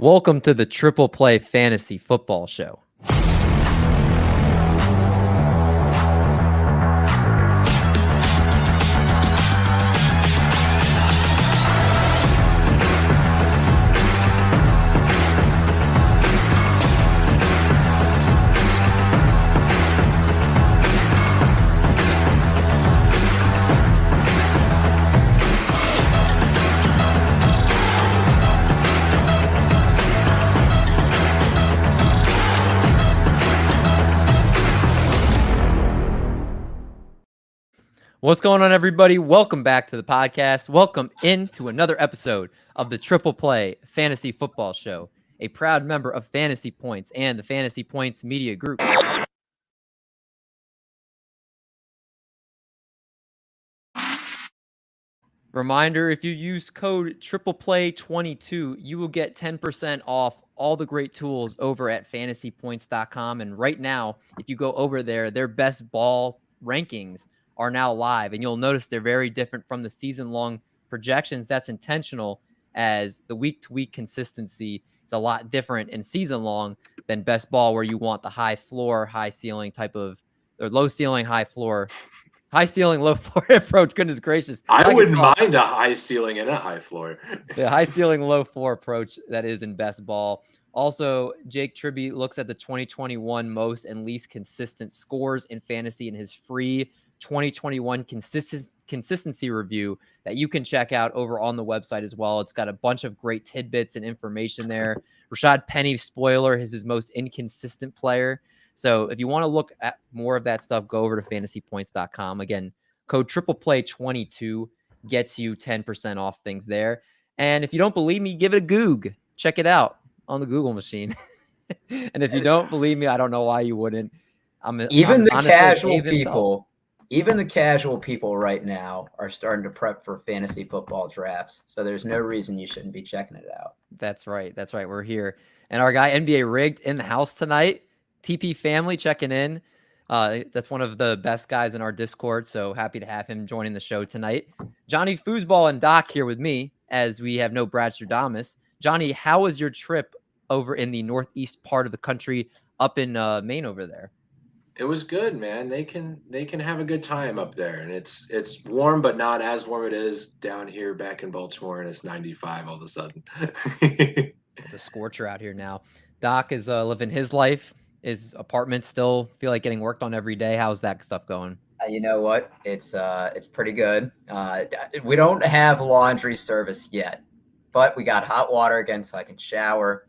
Welcome to the Triple Play Fantasy Football Show. What's going on, everybody? Welcome back to the podcast. Welcome into another episode of the Triple Play Fantasy Football Show, a proud member of Fantasy Points and the Fantasy Points Media Group. Reminder, if you use code TriplePlay22, you will get 10% off all the great tools over at fantasypoints.com. And right now, if you go over there, their best ball rankings are now live, and you'll notice they're very different from the season-long projections. That's intentional, as the week-to-week consistency is a lot different in season-long than best ball, where you want the high floor, high ceiling type of, or low ceiling, high floor, high ceiling, low floor approach. Goodness gracious. I wouldn't mind a high ceiling and a high floor. The high ceiling, low floor approach that is in best ball. Also, Jake Tribby looks at the 2021 most and least consistent scores in fantasy in his free 2021 consistency review that you can check out over on the website as well. It's got a bunch of great tidbits and information there. Rashad Penny, spoiler, is his most inconsistent player. So if you want to look at more of that stuff, go over to fantasypoints.com. Again, code TriplePlay22 gets you 10% off things there. And if you don't believe me, give it a Goog. Check it out on the Google machine. And if you don't believe me, I don't know why you wouldn't. Even the casual people right now are starting to prep for fantasy football drafts. So there's no reason you shouldn't be checking it out. That's right. That's right. We're here. And our guy NBA Rigged in the house tonight. TP family checking in. That's one of the best guys in our Discord. So happy to have him joining the show tonight. Johnny Foosball and Doc here with me, as we have no Brad Stradamus. Johnny, how was your trip over in the northeast part of the country up in Maine over there? It was good, man. They can have a good time up there, and it's warm, but not as warm it is down here back in Baltimore, and it's 95 all of a sudden. It's a scorcher out here now. Doc is living his life. His apartment still feel like getting worked on every day. How's that stuff going? You know what? It's pretty good. We don't have laundry service yet, but we got hot water again, so I can shower.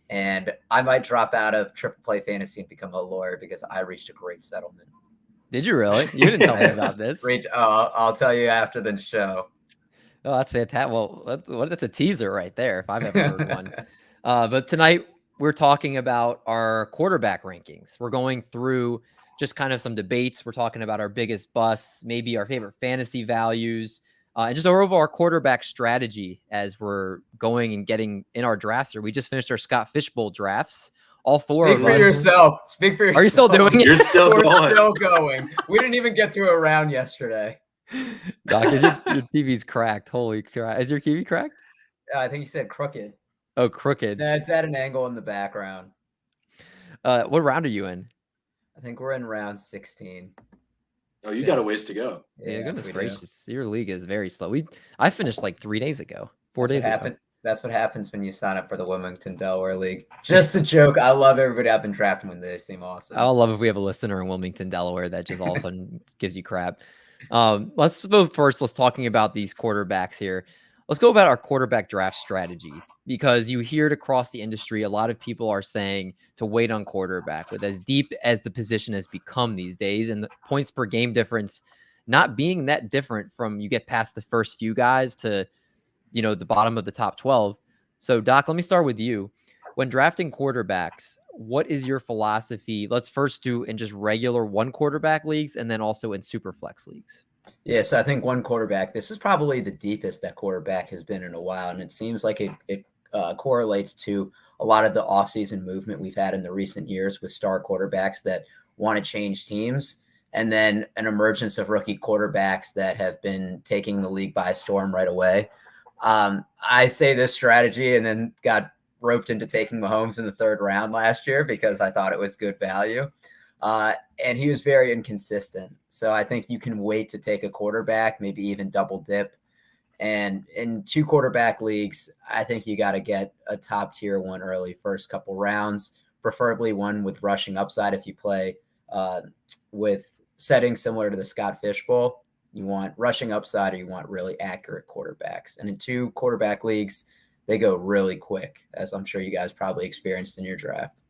And I might drop out of Triple Play Fantasy and become a lawyer because I reached a great settlement. Did you really? You didn't tell me about this. I'll tell you after the show. Oh, that's fantastic. Well, that's a teaser right there, if I've ever heard one. But tonight we're talking about our quarterback rankings. We're going through just kind of some debates. We're talking about our biggest busts, maybe our favorite fantasy values, and just over our quarterback strategy as we're going and getting in our drafts. We just finished our Scott Fishbowl drafts. All four of us. Speak for yourself. Are you still doing it? You're still going. We're still going. We didn't even get through a round yesterday. Doc, is your TV's cracked? Holy crap. Is your TV cracked? I think you said crooked. Oh, crooked. No, it's at an angle in the background. What round are you in? I think we're in round 16. Oh, you got a ways to go. Yeah, goodness gracious. Your league is very slow. I finished like 3 days ago, 4 days ago. That's what happens when you sign up for the Wilmington Delaware League. Just a joke. I love everybody I've been drafting when they seem awesome. I'll love if we have a listener in Wilmington, Delaware that just all of a sudden gives you crap. Let's go first. Let's talking about these quarterbacks here. Let's go about our quarterback draft strategy, because you hear it across the industry. A lot of people are saying to wait on quarterback, with as deep as the position has become these days and the points per game difference not being that different from you get past the first few guys to, the bottom of the top 12. So Doc, let me start with you. When drafting quarterbacks, what is your philosophy? Let's first do in just regular one quarterback leagues and then also in super flex leagues. Yeah, so I think one quarterback, this is probably the deepest that quarterback has been in a while. And it seems like it correlates to a lot of the offseason movement we've had in the recent years with star quarterbacks that want to change teams. And then an emergence of rookie quarterbacks that have been taking the league by storm right away. I say this strategy and then got roped into taking Mahomes in the 3rd round last year because I thought it was good value. And he was very inconsistent. So I think you can wait to take a quarterback, maybe even double dip. And in 2 quarterback leagues, I think you got to get a top tier one early, first couple rounds, preferably one with rushing upside. If you play with settings similar to the Scott Fish Bowl, you want rushing upside or you want really accurate quarterbacks. And in 2 quarterback leagues, they go really quick, as I'm sure you guys probably experienced in your draft.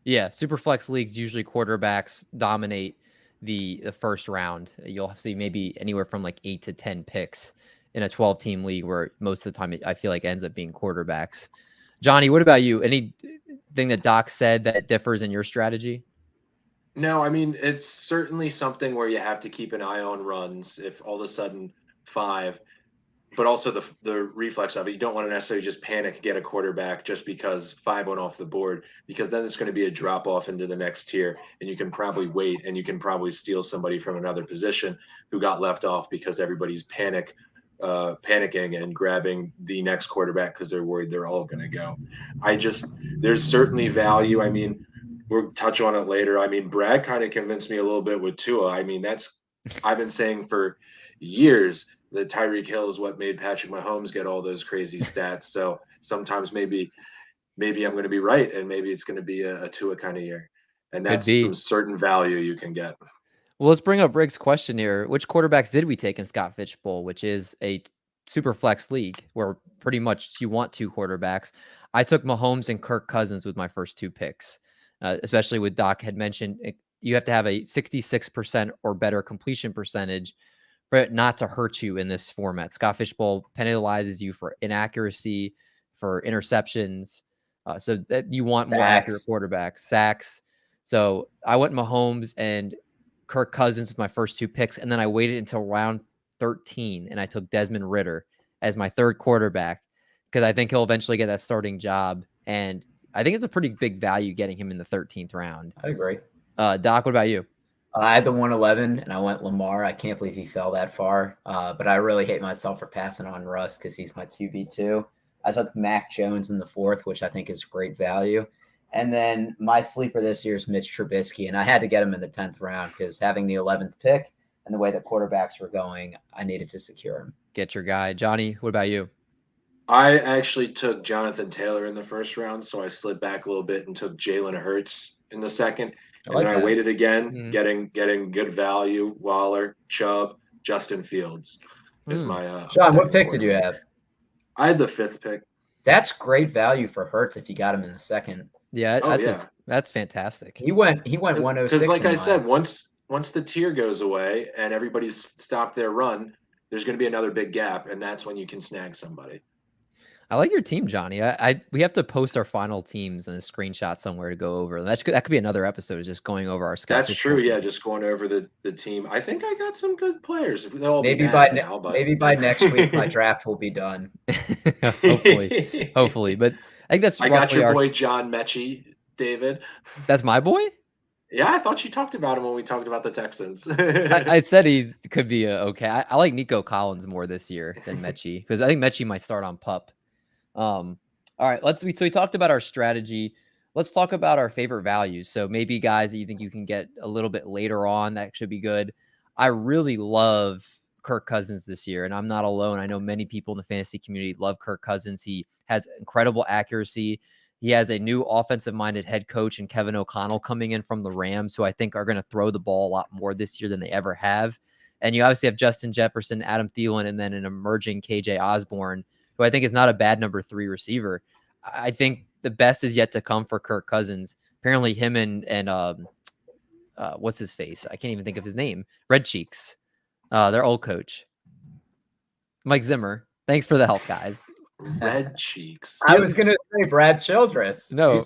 Yeah, super flex leagues, usually quarterbacks dominate the first round. You'll see maybe anywhere from like 8 to 10 picks in a 12-team league, where most of the time I feel like ends up being quarterbacks. Johnny, what about you? Anything that Doc said that differs in your strategy? No, I mean, it's certainly something where you have to keep an eye on runs if all of a sudden 5, but also the reflex of it. You don't want to necessarily just panic, get a quarterback just because 5 went off the board, because then it's going to be a drop off into the next tier, and you can probably wait and you can probably steal somebody from another position who got left off because everybody's panicking and grabbing the next quarterback because they're worried they're all going to go. There's certainly value. I mean, we'll touch on it later. I mean, Brad kind of convinced me a little bit with Tua. I mean, I've been saying for years that Tyreek Hill is what made Patrick Mahomes get all those crazy stats. So sometimes maybe I'm going to be right, and maybe it's going to be a Tua kind of year, and Could that's some be. certain value you can get. Well, let's bring up Rick's question here. Which quarterbacks did we take in Scott Fish Bowl, which is a super flex league where pretty much you want 2 quarterbacks? I took Mahomes and Kirk Cousins with my first 2 picks, especially with Doc had mentioned you have to have a 66% or better completion percentage for it not to hurt you in this format. Scott Fish Bowl penalizes you for inaccuracy, for interceptions, so that you want more accurate quarterbacks, sacks. So I went Mahomes and Kirk Cousins with my first 2 picks, and then I waited until round 13 and I took Desmond Ridder as my 3rd quarterback because I think he'll eventually get that starting job, and I think it's a pretty big value getting him in the 13th round. I agree. Doc, what about you? I had the 111 and I went Lamar. I can't believe he fell that far, but I really hate myself for passing on Russ because he's my QB2. I took Mac Jones in the 4th, which I think is great value. And then my sleeper this year is Mitch Trubisky, and I had to get him in the 10th round because having the 11th pick and the way that quarterbacks were going, I needed to secure him. Get your guy. Johnny, what about you? I actually took Jonathan Taylor in the 1st round, so I slid back a little bit and took Jalen Hurts in the 2nd. And then I waited again, getting good value. Waller, Chubb, Justin Fields is my Sean, what pick did you have? I had the 5th pick. That's great value for Hurts if you got him in the 2nd. Yeah, that's fantastic. He went 106. Because like I said, once the tier goes away and everybody's stopped their run, there's going to be another big gap, and that's when you can snag somebody. I like your team, Johnny. We have to post our final teams and a screenshot somewhere to go over. That could be another episode, just going over our Scott. That's true. Yeah, just going over the team. I think I got some good players. Maybe by next week my draft will be done. hopefully. But I think that's. I got your boy John Mechie, David. That's my boy. Yeah, I thought you talked about him when we talked about the Texans. I said he could be okay. I like Nico Collins more this year than Mechie because I think Mechie might start on PUP. All right, so we talked about our strategy. Let's talk about our favorite values. So maybe guys that you think you can get a little bit later on that should be good. I really love Kirk Cousins this year, and I'm not alone. I know many people in the fantasy community love Kirk Cousins. He has incredible accuracy. He has a new offensive-minded head coach and Kevin O'Connell coming in from the Rams, who I think are going to throw the ball a lot more this year than they ever have. And you obviously have Justin Jefferson, Adam Thielen, and then an emerging KJ Osborne, who I think is not a bad number 3 receiver. I think the best is yet to come for Kirk Cousins. Apparently him and what's his face? I can't even think of his name. Red Cheeks. Their old coach. Mike Zimmer. Thanks for the help, guys. Red Cheeks. I was going to say Brad Childress. No,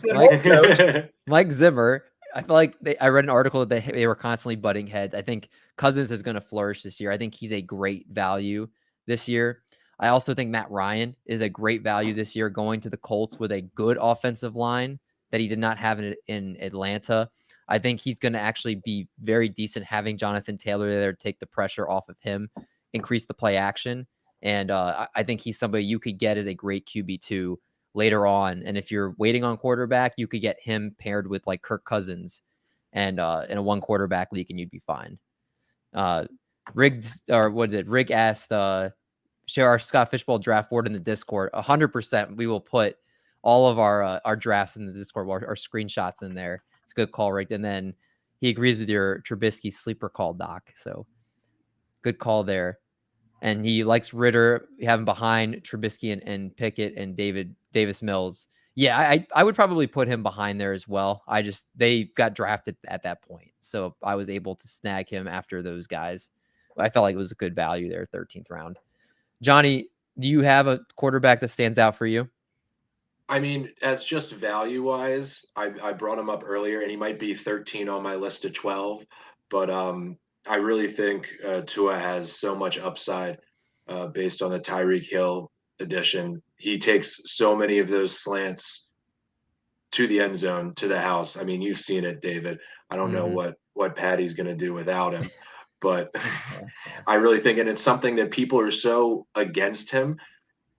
Mike Zimmer. I feel like I read an article that they were constantly butting heads. I think Cousins is going to flourish this year. I think he's a great value this year. I also think Matt Ryan is a great value this year, going to the Colts with a good offensive line that he did not have in Atlanta. I think he's going to actually be very decent having Jonathan Taylor there to take the pressure off of him, increase the play action. And I think he's somebody you could get as a great QB2 later on. And if you're waiting on quarterback, you could get him paired with like Kirk Cousins and in a 1 quarterback league, and you'd be fine. Rig asked, share our Scott Fishbowl draft board in the Discord. 100%. We will put all of our drafts in the Discord, our screenshots in there. It's a good call, Rick. And then he agrees with your Trubisky sleeper call, Doc. So good call there. And he likes Ritter. We have him behind Trubisky and Pickett and Davis Mills. Yeah, I would probably put him behind there as well. They got drafted at that point. So I was able to snag him after those guys. I felt like it was a good value there, 13th round. Johnny, do you have a quarterback that stands out for you? I mean, as just value wise, I brought him up earlier, and he might be 13 on my list of 12. But I really think Tua has so much upside based on the Tyreek Hill addition. He takes so many of those slants to the end zone, to the house. I mean, you've seen it, David. I don't know what Patty's going to do without him, but I really think, and it's something that people are so against him.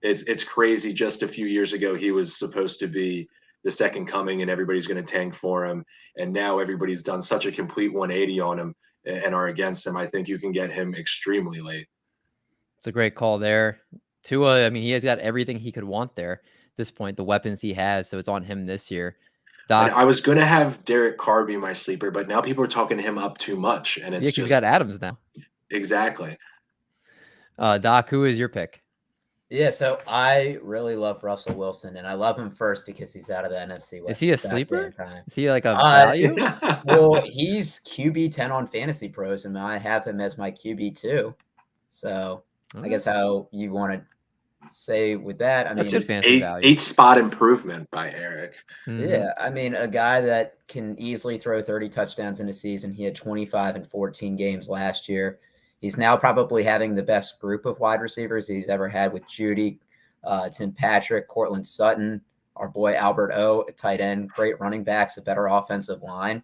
It's crazy. Just a few years ago, he was supposed to be the second coming, and everybody's going to tank for him. And now everybody's done such a complete 180 on him and are against him. I think you can get him extremely late. It's a great call there. Tua, I mean, he has got everything he could want there at this point, the weapons he has. So it's on him this year. Doc, I was going to have Derek Carr be my sleeper, but now people are talking him up too much. And it's he's got Adams now. Exactly. Doc, who is your pick? Yeah, so I really love Russell Wilson, and I love him first because he's out of the NFC West. Is he a sleeper? Is he like a value? Well, he's QB 10 on Fantasy Pros, and I have him as my QB 2. So I guess how you want to say with that, I that's mean, good fantasy value. 8 spot improvement by Eric. Yeah, I mean, a guy that can easily throw 30 touchdowns in a season. He had 25 in 14 games last year. He's now probably having the best group of wide receivers he's ever had with Judy, Tim Patrick, Cortland Sutton, our boy Albert O, a tight end, great running backs, a better offensive line.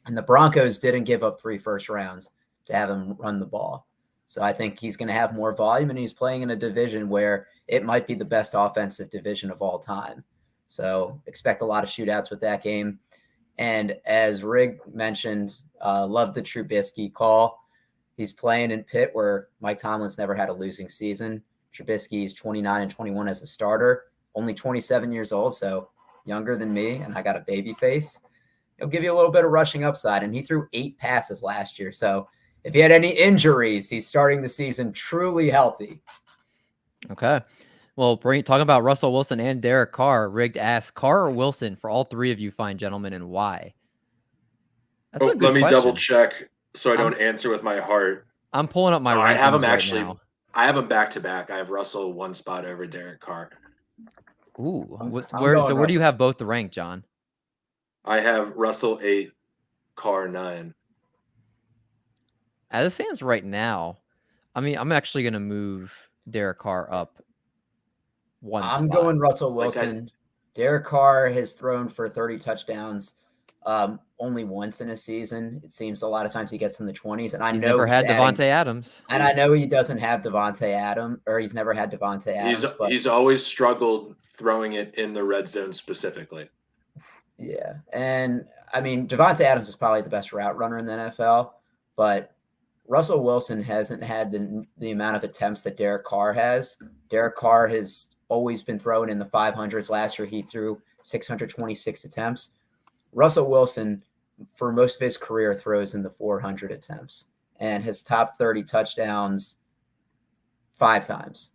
And the Broncos didn't give up 3 first rounds to have him run the ball. So I think he's going to have more volume, and he's playing in a division where it might be the best offensive division of all time. So expect a lot of shootouts with that game. And as Rig mentioned, love the Trubisky call. He's playing in Pitt, where Mike Tomlin's never had a losing season. Trubisky is 29 and 21 as a starter, only 27 years old, so younger than me, and I got a baby face. He'll give you a little bit of rushing upside, and he threw 8 passes last year. So if he had any injuries, he's starting the season truly healthy. Okay. Well, talking about Russell Wilson and Derek Carr, Rigged asks, Carr or Wilson for all 3 of you fine gentlemen, and why? That's a good question. Let me double check so I don't answer with my heart. I'm pulling up my rankings I have them actually. Now. I have them back to back. I have Russell 1 spot over Derek Carr. Ooh. Where do you have both the rank, John? I have Russell 8, Carr 9. As it stands right now, I mean, I'm actually going to move Derek Carr up 1 spot. I'm going Russell Wilson. Derek Carr has thrown for 30 touchdowns only once in a season. It seems a lot of times he gets in the 20s. And he's never had Devontae Adams. And I know he doesn't have Devontae Adams, or he's never had Devontae Adams. He's always struggled throwing it in the red zone specifically. Yeah. And I mean, Devontae Adams is probably the best route runner in the NFL, but Russell Wilson hasn't had the amount of attempts that Derek Carr has. Derek Carr has always been throwing in the 500s. Last year, he threw 626 attempts. Russell Wilson, for most of his career, throws in the 400 attempts, and his top 30 touchdowns 5 times.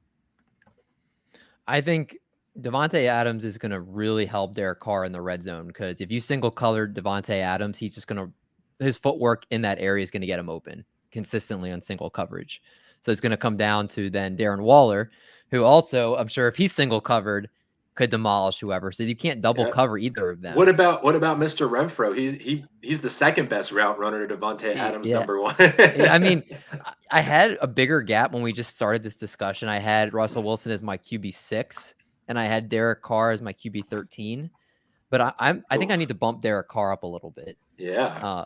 I think Devontae Adams is going to really help Derek Carr in the red zone, because if you single colored Devontae Adams, he's just going to, his footwork in that area is going to get him open consistently on single coverage. So it's going to come down to then Darren Waller, who also, I'm sure if he's single covered, could demolish whoever. So you can't double cover either of them. What about Mr. Renfro? He's the second best route runner to Devontae Adams, number 1. I mean, I had a bigger gap when we just started this discussion. I had Russell Wilson as my QB 6, and I had Derek Carr as my QB 13. But I think I need to bump Derek Carr up a little bit. Yeah.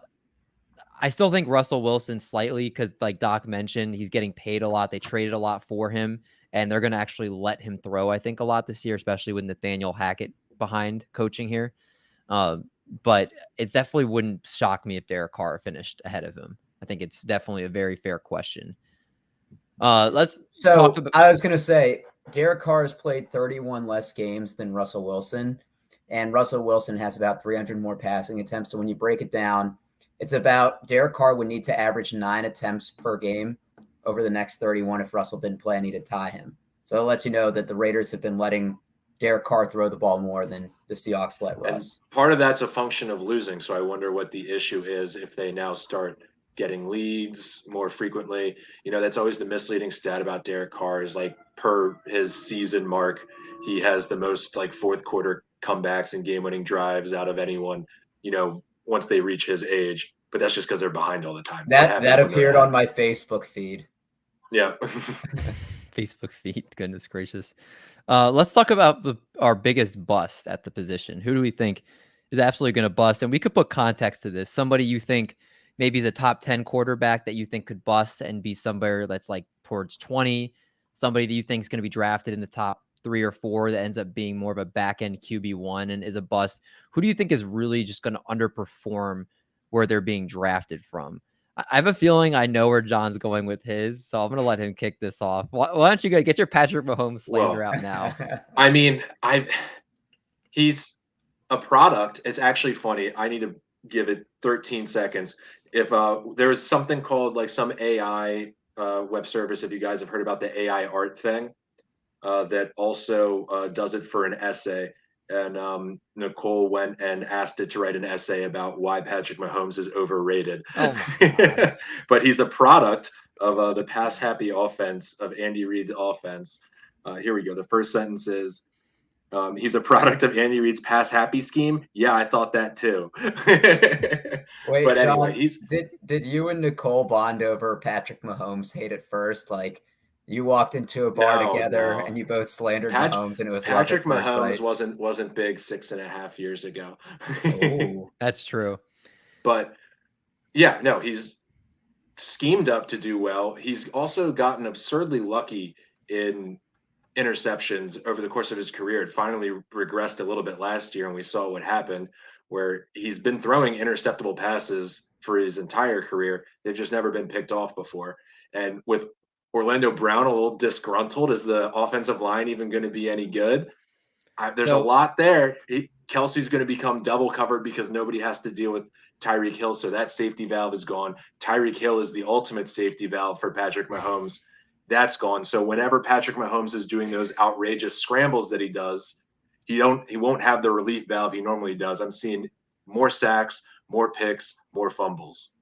I still think Russell Wilson slightly, because like Doc mentioned, he's getting paid a lot. They traded a lot for him. and they're going to actually let him throw, I think, a lot this year, especially with Nathaniel Hackett behind coaching here. But it definitely wouldn't shock me if Derek Carr finished ahead of him. I think it's definitely a very fair question. Let's talk about. I was going to say, Derek Carr has played 31 less games than Russell Wilson, and Russell Wilson has about 300 more passing attempts. So when you break it down, it's about Derek Carr would need to average 9 attempts per game over the next 31 if Russell didn't play. I need to tie him. So it lets you know that the Raiders have been letting Derek Carr throw the ball more than the Seahawks let Russ. And part of that's a function of losing. So I wonder what the issue is if they now start getting leads more frequently. That's always the misleading stat about Derek Carr is like per his season mark, he has the most like fourth quarter comebacks and game winning drives out of anyone, once they reach his age. But that's just because they're behind all the time. That appeared on my Facebook feed. Yeah. Facebook feed, goodness gracious. Let's talk about our biggest bust at the position. Who do we think is absolutely going to bust? And we could put context to this. Somebody you think maybe the top 10 quarterback that you think could bust and be somebody that's like towards 20, somebody that you think is going to be drafted in the top 3 or 4 that ends up being more of a back end QB1 and is a bust. Who do you think is really just going to underperform where they're being drafted from? I have a feeling I know where John's going with his, so I'm going to let him kick this off. Why don't you get your Patrick Mahomes slander out now? I mean, he's a product. It's actually funny. I need to give it 13 seconds. If there's something called like some AI web service, if you guys have heard about the AI art thing, that also does it for an essay. And Nicole went and asked it to write an essay about why Patrick Mahomes is overrated. Oh my God. But he's a product of the pass-happy offense of Andy Reid's offense. Here we go. The first sentence is, he's a product of Andy Reid's pass-happy scheme. Yeah, I thought that too. Wait, but John, anyway, did you and Nicole bond over Patrick Mahomes hate at first? Like, you walked into a bar together and you both slandered Mahomes, and it was Patrick love at first Mahomes sight. wasn't big 6.5 years ago. Oh, That's true. But yeah, no, he's schemed up to do well. He's also gotten absurdly lucky in interceptions over the course of his career. It finally regressed a little bit last year, and we saw what happened, where he's been throwing interceptable passes for his entire career. They've just never been picked off before. And with Orlando Brown a little disgruntled, is the offensive line even going to be any good? There's a lot there. Kelsey's going to become double covered because nobody has to deal with Tyreek Hill, so that safety valve is gone. Tyreek Hill is the ultimate safety valve for Patrick Mahomes. That's gone. So whenever Patrick Mahomes is doing those outrageous scrambles that he does, he won't have the relief valve he normally does. I'm seeing more sacks, more picks, more fumbles.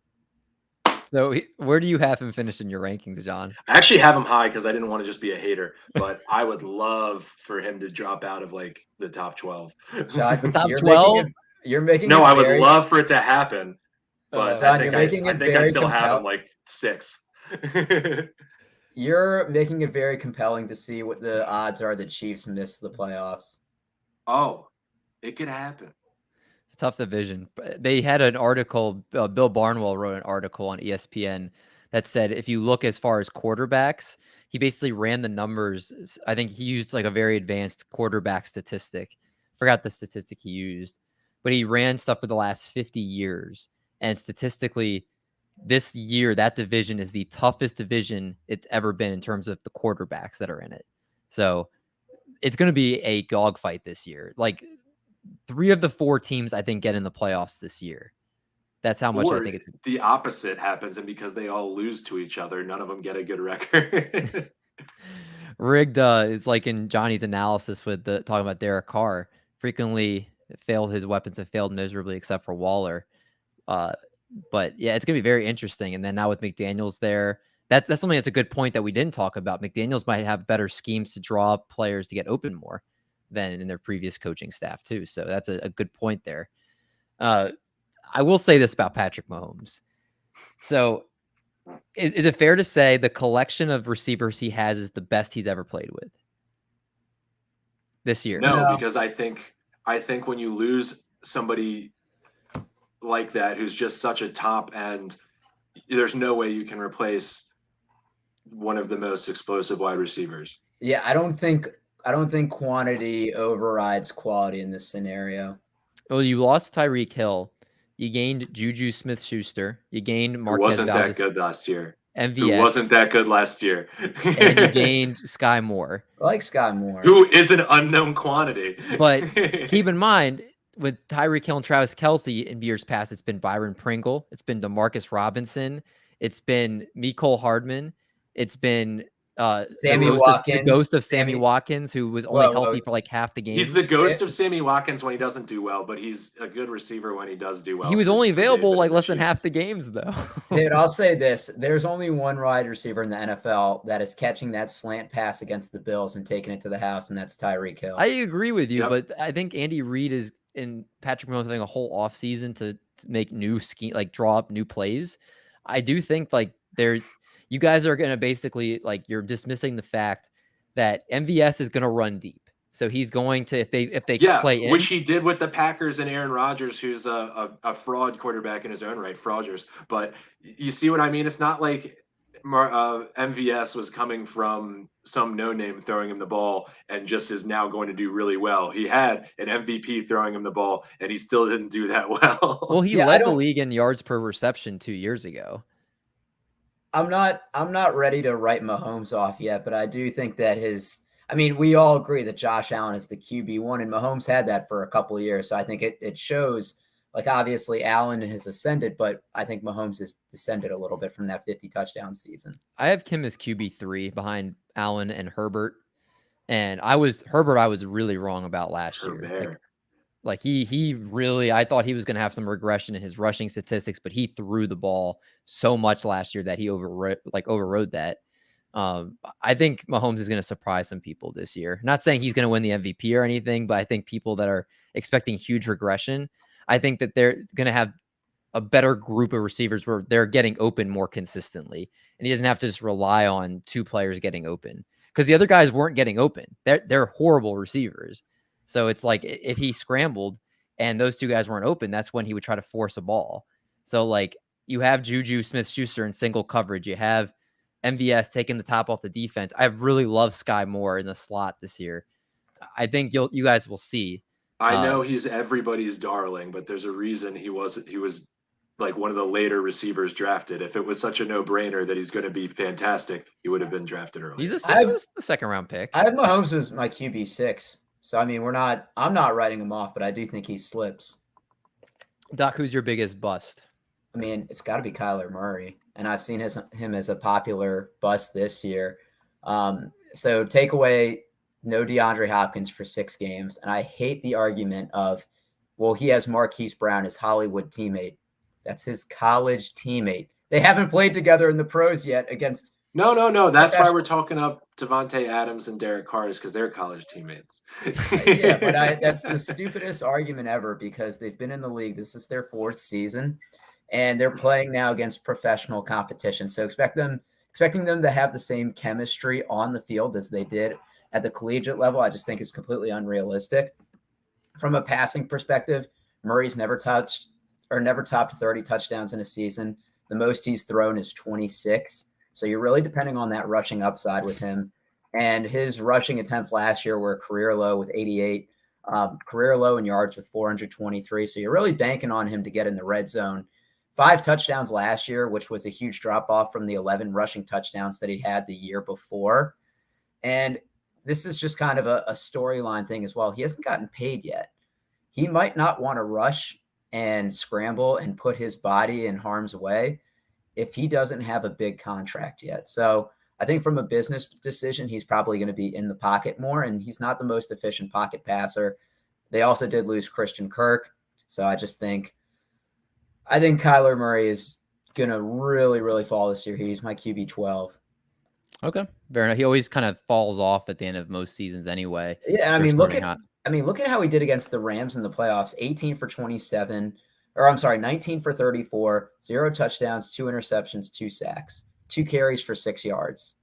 So where do you have him finish in your rankings, John? I actually have him high because I didn't want to just be a hater, but I would love for him to drop out of like the top 12. John, The top 12? You're making no, I would love for it to happen, but John, I think I still have him like 6th. You're making it very compelling to see what the odds are that Chiefs miss the playoffs. Oh, it could happen. Tough division. They had an article, Bill Barnwell wrote an article on ESPN that said if you look as far as quarterbacks, he basically ran the numbers. I think he used like a very advanced quarterback statistic. Forgot the statistic he used, but he ran stuff for the last 50 years. And statistically, this year, that division is the toughest division it's ever been in terms of the quarterbacks that are in it. So it's going to be a dogfight this year. Like 3 of the 4 teams, I think, get in the playoffs this year. That's how much I think it's the opposite happens, and because they all lose to each other, none of them get a good record. rigged. It's like in Johnny's analysis with talking about Derek Carr. Frequently failed, his weapons have failed miserably, except for Waller. But yeah, it's gonna be very interesting. And then now with McDaniels there, that's something that's a good point that we didn't talk about. McDaniels might have better schemes to draw players to get open more than in their previous coaching staff too. So that's a good point there. I will say this about Patrick Mahomes. So is it fair to say the collection of receivers he has is the best he's ever played with this year? No, because I think when you lose somebody like that who's just such a top end, there's no way you can replace one of the most explosive wide receivers. Yeah, I don't think quantity overrides quality in this scenario. Well, you lost Tyreek Hill. You gained Juju Smith-Schuster. You gained Who Marquez wasn't that Valdez, good last year? Who wasn't MVS, that good last year? and you gained Sky Moore. I like Scott Moore. Who is an unknown quantity. But keep in mind, with Tyreek Hill and Travis Kelce in years past, it's been Byron Pringle, it's been Demarcus Robinson, it's been Mecole Hardman, it's been Sammy the Watkins. ghost of Sammy Watkins, who was only healthy for like half the games. He's the ghost of Sammy Watkins when he doesn't do well, but he's a good receiver when he does do well. He was only available like less than half the games, though. Dude, I'll say this. There's only one wide receiver in the NFL that is catching that slant pass against the Bills and taking it to the house, and that's Tyreek Hill. I agree with you, but I think Andy Reid is in Patrick Mahomes having a whole offseason to make new scheme, like draw up new plays. I do think like you guys are going to basically like you're dismissing the fact that MVS is going to run deep. So he's going to if they play in, which he did with the Packers and Aaron Rodgers, who's a fraud quarterback in his own right, Fraudgers. But you see what I mean? It's not like MVS was coming from some no name throwing him the ball and just is now going to do really well. He had an MVP throwing him the ball and he still didn't do that well. Well, he led the league in yards per reception 2 years ago. I'm not ready to write Mahomes off yet, but I do think that we all agree that Josh Allen is the QB1, and Mahomes had that for a couple of years. So I think it shows, like, obviously Allen has ascended, but I think Mahomes has descended a little bit from that 50 touchdown season. I have Kim as QB3 behind Allen and Herbert. And I was really wrong about last year. Like he really, I thought he was going to have some regression in his rushing statistics, but he threw the ball so much last year that he overrode that. I think Mahomes is going to surprise some people this year. Not saying he's going to win the MVP or anything, but I think people that are expecting huge regression, I think that they're going to have a better group of receivers where they're getting open more consistently. And he doesn't have to just rely on two players getting open because the other guys weren't getting open. They're horrible receivers. So it's like if he scrambled and those two guys weren't open, that's when he would try to force a ball. So like you have Juju Smith-Schuster in single coverage. You have MVS taking the top off the defense. I really love Sky Moore in the slot this year. I think you guys will see. I know he's everybody's darling, but there's a reason he was like one of the later receivers drafted. If it was such a no-brainer that he's going to be fantastic, he would have been drafted early. He's a second round pick. I have Mahomes as my QB6. So, I mean, I'm not writing him off, but I do think he slips. Doc, who's your biggest bust? I mean, it's got to be Kyler Murray. And I've seen him as a popular bust this year. So take away no DeAndre Hopkins for 6 games. And I hate the argument of, well, he has Marquise Brown, his Hollywood teammate. That's his college teammate. They haven't played together in the pros yet against. No. That's why we're talking up Devontae Adams and Derek Carr because they're college teammates. Yeah, but that's the stupidest argument ever because they've been in the league. This is their 4th season, and they're playing now against professional competition. So expecting them to have the same chemistry on the field as they did at the collegiate level, I just think is completely unrealistic. From a passing perspective, Murray's never topped 30 touchdowns in a season. The most he's thrown is 26. So you're really depending on that rushing upside with him. And his rushing attempts last year were a career low with 88, career low in yards with 423. So you're really banking on him to get in the red zone. 5 touchdowns last year, which was a huge drop off from the 11 rushing touchdowns that he had the year before. And this is just kind of a storyline thing as well. He hasn't gotten paid yet. He might not want to rush and scramble and put his body in harm's way if he doesn't have a big contract yet. So I think from a business decision, he's probably going to be in the pocket more, and he's not the most efficient pocket passer. They also did lose Christian Kirk. So I think Kyler Murray is going to really, really fall this year. He's my QB 12. Okay, fair enough. He always kind of falls off at the end of most seasons anyway. Yeah, I mean, look at how he did against the Rams in the playoffs. 18 for 27. 19 for 34, 0 touchdowns, 2 interceptions, 2 sacks, 2 carries for 6 yards.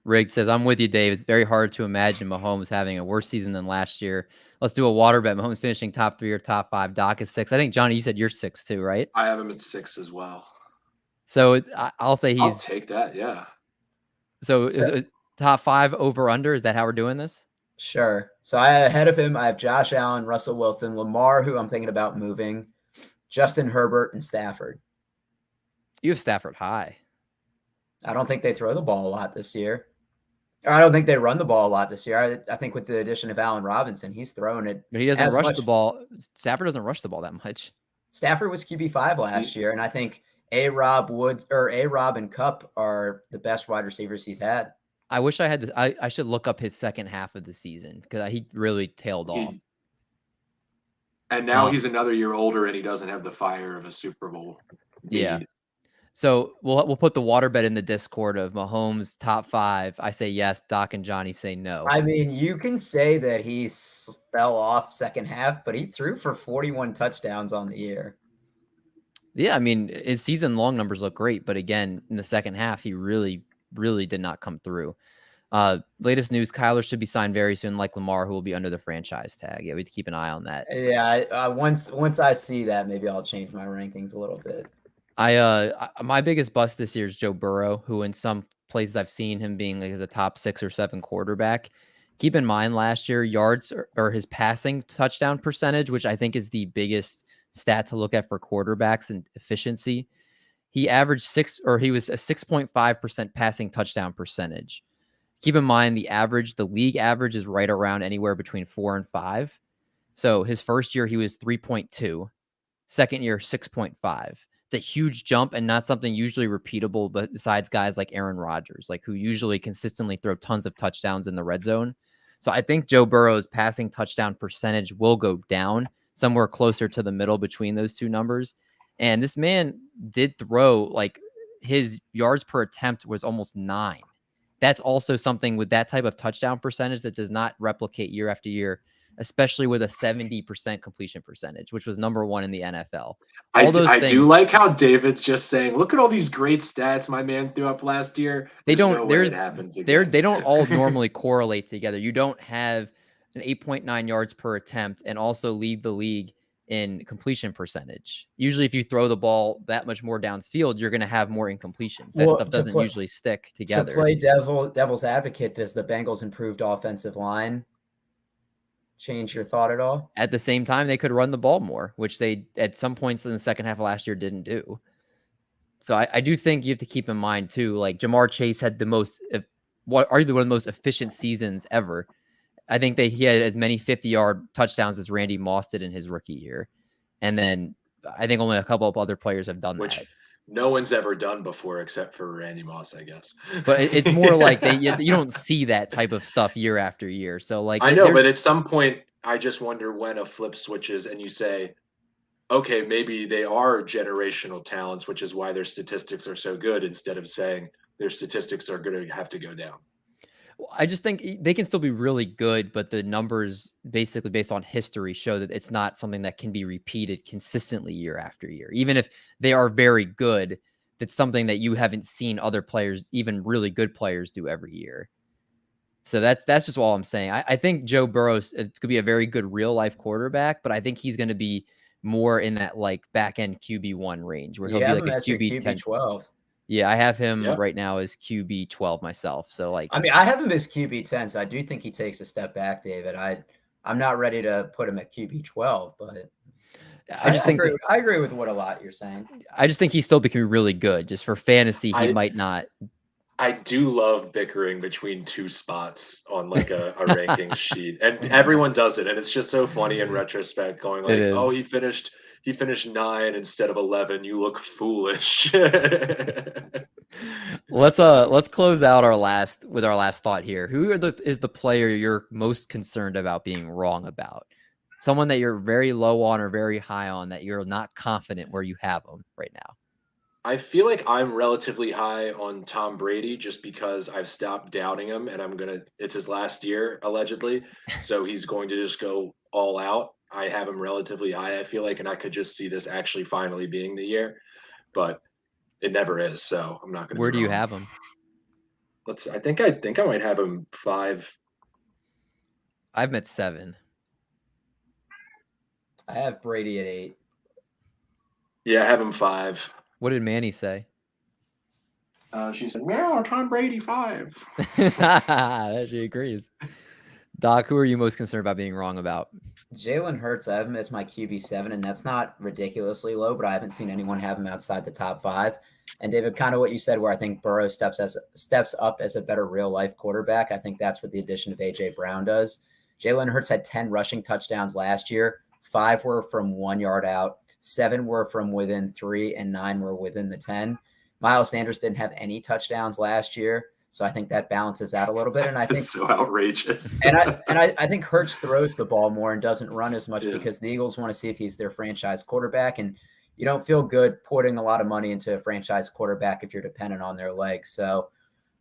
Rigg says, I'm with you, Dave. It's very hard to imagine Mahomes having a worse season than last year. Let's do a water bet. Mahomes finishing top 3 or top 5. Doc is 6. I think, Johnny, you said you're 6 too, right? I have him at 6 as well. So I'll say I'll take that, yeah. So top 5 over under? Is that how we're doing this? Sure. So ahead of him, I have Josh Allen, Russell Wilson, Lamar, who I'm thinking about moving, Justin Herbert, and Stafford. You have Stafford high. I don't think they throw the ball a lot this year. Or I don't think they run the ball a lot this year. I think with the addition of Allen Robinson, he's throwing it. But he doesn't rush the ball. Stafford doesn't rush the ball that much. Stafford was QB5 last year, and I think A-Rob and Kupp are the best wide receivers he's had. I wish I had this. I should look up his second half of the season because he really tailed off. And now he's another year older, and he doesn't have the fire of a Super Bowl. Yeah. So we'll put the waterbed in the Discord of Mahomes top 5. I say yes. Doc and Johnny say no. I mean, you can say that he fell off second half, but he threw for 41 touchdowns on the year. Yeah, I mean, his season long numbers look great, but again, in the second half, he really, really did not come through. Latest news: Kyler should be signed very soon, like Lamar, who will be under the franchise tag. Yeah, we have to keep an eye on that. Yeah, once I see that, maybe I'll change my rankings a little bit. My biggest bust this year is Joe Burrow, who in some places I've seen him being like as a top 6 or 7 quarterback. Keep in mind last year, yards or his passing touchdown percentage, which I think is the biggest stat to look at for quarterbacks and efficiency. He averaged he was a 6.5% passing touchdown percentage. Keep in mind the league average is right around anywhere between 4 and 5. So his first year, he was 3.2. Second year, 6.5. It's a huge jump and not something usually repeatable, but besides guys like Aaron Rodgers, like who usually consistently throw tons of touchdowns in the red zone. So I think Joe Burrow's passing touchdown percentage will go down somewhere closer to the middle between those two numbers. And this man did throw, like, his yards per attempt was almost 9. That's also something with that type of touchdown percentage that does not replicate year after year, especially with a 70% completion percentage, which was number 1 in the NFL. I do like how David's just saying, look at all these great stats my man threw up last year. They don't all again. normally correlate together. You don't have an 8.9 yards per attempt and also lead the league in completion percentage. Usually if you throw the ball that much more downfield, you're going to have more incompletions. That stuff doesn't usually stick together. To play devil's advocate, does the Bengals' improved offensive line change your thought at all? At the same time, they could run the ball more, which they at some points in the second half of last year didn't do. So I do think you have to keep in mind too, like Jamar Chase had arguably one of the most efficient seasons ever. I think he had as many 50-yard touchdowns as Randy Moss did in his rookie year. And then I think only a couple of other players have done that. No one's ever done before except for Randy Moss, I guess. But it's more like you don't see that type of stuff year after year. So like I know, but at some point I just wonder when a flip switches and you say, okay, maybe they are generational talents, which is why their statistics are so good, instead of saying their statistics are going to have to go down. I just think they can still be really good, but the numbers basically based on history show that it's not something that can be repeated consistently year after year. Even if they are very good, that's something that you haven't seen other players, even really good players, do every year. So that's just all I'm saying. I think Joe Burrow could be a very good real life quarterback, but I think he's going to be more in that like back end QB1 range where he'll be like a QB 12. Yeah, I have him right now as QB 12 myself. So like, I mean, I have him as QB 10, so I do think he takes a step back, David. I'm not ready to put him at QB 12, but I agree with what a lot you're saying. I just think he's still becoming really good. Just for fantasy, he might not. I do love bickering between two spots on like a ranking sheet, and everyone does it, and it's just so funny in retrospect. Going like, "Oh, he finished 9 instead of 11. You look foolish." Let's close out our last thought here. Who is the player you're most concerned about being wrong about? Someone that you're very low on or very high on that you're not confident where you have them right now. I feel like I'm relatively high on Tom Brady just because I've stopped doubting him, and it's his last year allegedly, so he's going to just go all out. I have him relatively high, I feel like, and I could just see this actually finally being the year, but it never is. So I'm not going to. Where do you have him? I think I might have him 5. I've him at 7. I have Brady at 8. Yeah, I have him 5. What did Manny say? She said, "Meow, Tom Brady 5." She agrees. Doc, who are you most concerned about being wrong about? Jalen Hurts, I have him as my QB7, and that's not ridiculously low, but I haven't seen anyone have him outside the top 5. And David, kind of what you said, where I think Burrow steps up as a better real life quarterback. I think that's what the addition of AJ Brown does. Jalen Hurts had 10 rushing touchdowns last year. 5 were from 1 yard out, 7 were from within 3, and 9 were within the 10. Miles Sanders didn't have any touchdowns last year. So I think that balances out a little bit. And I think It's so outrageous. and I think Hurts throws the ball more and doesn't run as much Yeah. because the Eagles want to see if he's their franchise quarterback. And you don't feel good putting a lot of money into a franchise quarterback if you're dependent on their legs. So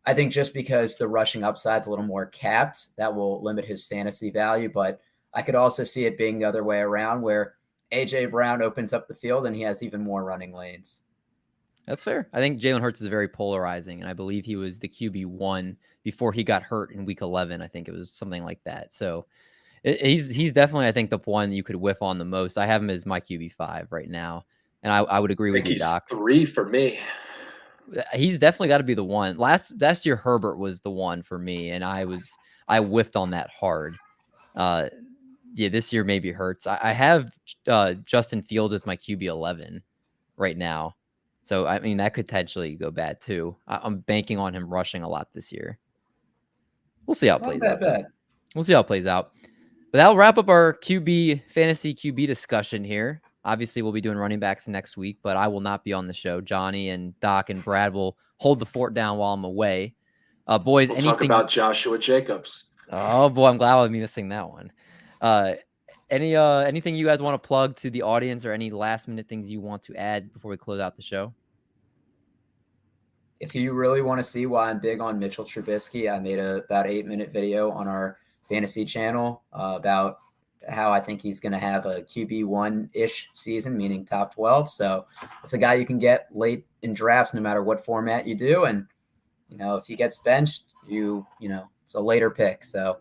I think just because the rushing upside's a little more capped, that will limit his fantasy value. But I could also see it being the other way around where AJ Brown opens up the field and he has even more running lanes. That's fair. I think Jalen Hurts is very polarizing, and I believe he was the QB1 before he got hurt in week 11. I think it was something like that. So he's definitely, I think, the one you could whiff on the most. I have him as my QB5 right now, and I would agree with you, Doc. 3 for me. He's definitely got to be the one. Last year, Herbert was the one for me, and I whiffed on that hard. This year maybe Hurts. I have Justin Fields as my QB11 right now. So, I mean, that could potentially go bad too. I'm banking on him rushing a lot this year. We'll see how it plays out. We'll see how it plays out. But that'll wrap up our fantasy QB discussion here. Obviously, we'll be doing running backs next week, but I will not be on the show. Johnny and Doc and Brad will hold the fort down while I'm away. Boys, we'll talk about Joshua Jacobs. Oh, boy, I'm glad I'll be missing that one. Anything you guys want to plug to the audience or any last minute things you want to add before we close out the show? If you really want to see why I'm big on Mitchell Trubisky, I made about 8-minute video on our fantasy channel about how I think he's going to have a QB1-ish season, meaning top 12. So it's a guy you can get late in drafts no matter what format you do. And, if he gets benched, it's a later pick. So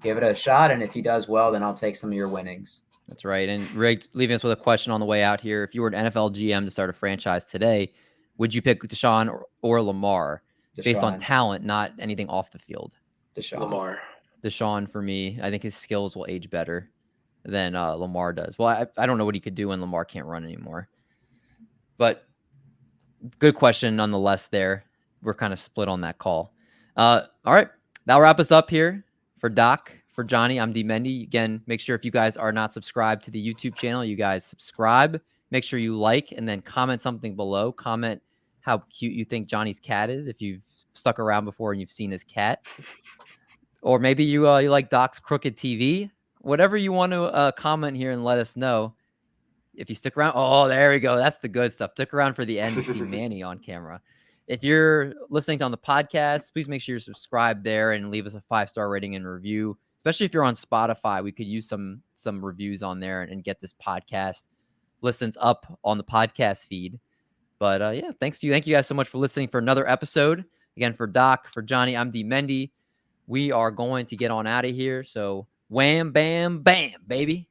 give it a shot. And if he does well, then I'll take some of your winnings. That's right. And Rick, leaving us with a question on the way out here. If you were an NFL GM to start a franchise today, would you pick Deshaun or Lamar based on talent, not anything off the field? Deshaun for me. I think his skills will age better than Lamar does. Well, I don't know what he could do when Lamar can't run anymore. But good question nonetheless there. We're kind of split on that call. All right. That'll wrap us up here. For Doc, for Johnny, I'm D. Mendy. Again, make sure if you guys are not subscribed to the YouTube channel, you guys subscribe. Make sure you like and then comment something below. Comment how cute you think Johnny's cat is if you've stuck around before and you've seen his cat. Or maybe you like Doc's Crooked TV. Whatever you want to comment here and let us know. If you stick around, oh, there we go. That's the good stuff. Stick around for the end to see Manny on camera. If you're listening on the podcast, please make sure you're subscribed there and leave us a 5-star rating and review. Especially if you're on Spotify, we could use some reviews on there and get this podcast listens up on the podcast feed. But thank you guys so much for listening for another episode. Again, for Doc, for Johnny, I'm D. Mendy. We are going to get on out of here. So wham, bam, bam, baby.